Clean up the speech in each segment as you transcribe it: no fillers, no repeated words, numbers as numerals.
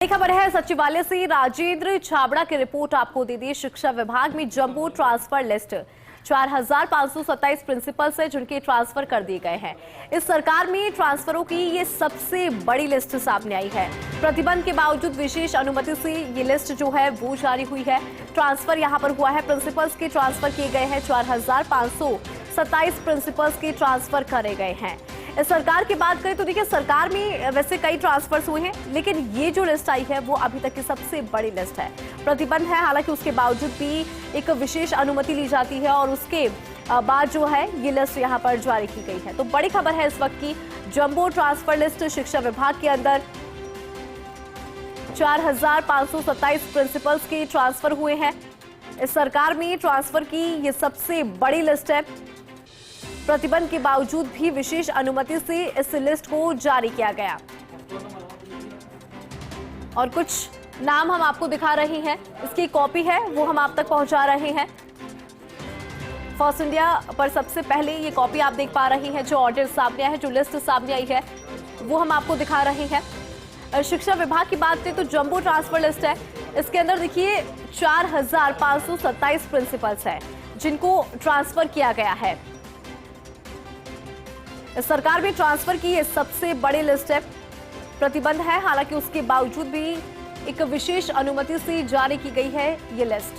बड़ी खबर है सचिवालय से। राजेंद्र छाबड़ा की रिपोर्ट आपको दे दी। शिक्षा विभाग में जंबो ट्रांसफर लिस्ट 4527 प्रिंसिपल्स है जिनके ट्रांसफर कर दिए गए हैं। इस सरकार में ट्रांसफरों की ये सबसे बड़ी लिस्ट सामने आई है। प्रतिबंध के बावजूद विशेष अनुमति से ये लिस्ट जो है वो जारी हुई है। ट्रांसफर यहां पर हुआ है। प्रिंसिपल्स के ट्रांसफर किए गए हैं। 4527 प्रिंसिपल्स के ट्रांसफर करे गए हैं। इस सरकार की बात करें तो देखिए, सरकार में वैसे कई ट्रांसफर्स हुए हैं, लेकिन ये जो लिस्ट आई है वो अभी तक की सबसे बड़ी लिस्ट है। प्रतिबंध है, हालांकि उसके बावजूद भी एक विशेष अनुमति ली जाती है और उसके बाद जो है ये लिस्ट यहाँ पर जारी की गई है। तो बड़ी खबर है इस वक्त की, जंबो ट्रांसफर लिस्ट शिक्षा विभाग के अंदर 4527 प्रिंसिपल्स के ट्रांसफर हुए हैं। इस सरकार में ट्रांसफर की ये सबसे बड़ी लिस्ट है। प्रतिबंध के बावजूद भी विशेष अनुमति से इस लिस्ट को जारी किया गया। और कुछ नाम हम आपको दिखा रहे हैं, इसकी कॉपी है वो हम आप तक पहुंचा रहे हैं। फर्स्ट इंडिया पर सबसे पहले ये कॉपी आप देख पा रहे हैं। जो ऑर्डर सामने आया है, जो लिस्ट सामने आई है वो हम आपको दिखा रहे हैं। शिक्षा विभाग की बात करें तो जंबो ट्रांसफर लिस्ट है। इसके अंदर देखिए 4527 प्रिंसिपल्स हैं जिनको ट्रांसफर किया गया है। इस सरकार में ट्रांसफर की ये सबसे बड़ी लिस्ट है। प्रतिबंध है, हालांकि उसके बावजूद भी एक विशेष अनुमति से जारी की गई है ये लिस्ट।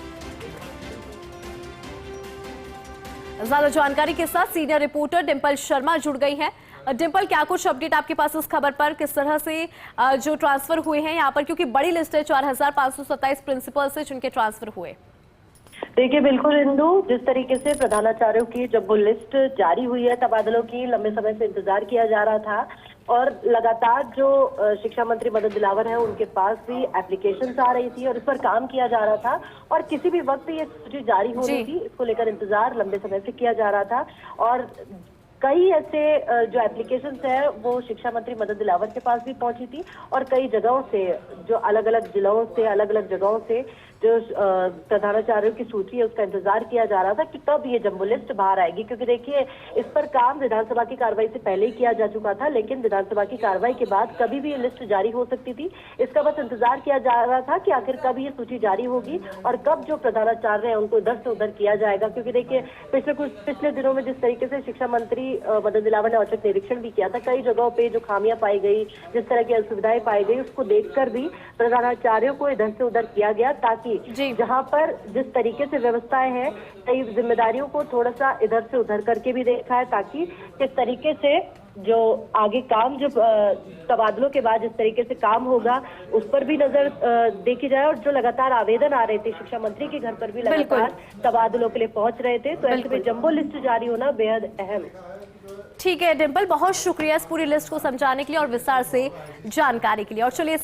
ज्यादा जानकारी के साथ सीनियर रिपोर्टर डिंपल शर्मा जुड़ गई हैं। डिंपल, क्या कुछ अपडेट आपके पास इस खबर पर, किस तरह से जो ट्रांसफर हुए हैं यहाँ पर, क्योंकि बड़ी लिस्ट है 4527 प्रिंसिपल से जिनके ट्रांसफर हुए। देखिए, बिल्कुल इंदु, जिस तरीके से प्रधानाचार्यों की जब वो लिस्ट जारी हुई है, तबादलों की लंबे समय से इंतजार किया जा रहा था और लगातार जो शिक्षा मंत्री मदन दिलावर है उनके पास भी एप्लीकेशंस आ रही थी और इस पर काम किया जा रहा था और किसी भी वक्त ये सूची जारी होनी थी, इसको लेकर इंतजार लंबे समय से किया जा रहा था। और कई ऐसे जो एप्लीकेशंस है वो शिक्षा मंत्री मदन दिलावर के पास भी पहुंची थी और कई जगहों से, जो अलग अलग जिलों से, अलग अलग जगहों से जो प्रधानाचार्यों की सूची है उसका इंतजार किया जा रहा था कि कब ये जंबो लिस्ट बाहर आएगी। क्योंकि देखिए, इस पर काम विधानसभा की कार्रवाई से पहले ही किया जा चुका था, लेकिन विधानसभा की कार्रवाई के बाद कभी भी ये लिस्ट जारी हो सकती थी। इसका बस इंतजार किया जा रहा था कि आखिर कब ये सूची जारी होगी और कब जो प्रधानाचार्य है उनको इधर से उधर किया जाएगा। क्योंकि देखिए, पिछले दिनों में जिस तरीके से शिक्षा मंत्री मदन दिलावर ने औचक निरीक्षण भी किया था, कई जगहों पे जो खामियां पाई गई, जिस तरह की असुविधाएं पाई गई, उसको देखकर भी प्रधानाचार्यों को इधर से उधर किया गया, ताकि जहां पर जिस तरीके से व्यवस्थाएं हैं, कई जिम्मेदारियों को थोड़ा सा इधर से उधर करके भी देखा है, ताकि किस तरीके से जो आगे काम, जो तबादलों के बाद जिस तरीके से काम होगा उस पर भी नजर देखी जाए। और जो लगातार आवेदन आ रहे थे, शिक्षा मंत्री के घर पर भी लगातार तबादलों के लिए पहुंच रहे थे, तो ऐसे में जंबो लिस्ट जारी होना बेहद अहम। ठीक है डिंपल, बहुत शुक्रिया इस पूरी लिस्ट को समझाने के लिए और विस्तार से जानकारी के लिए। और चलिए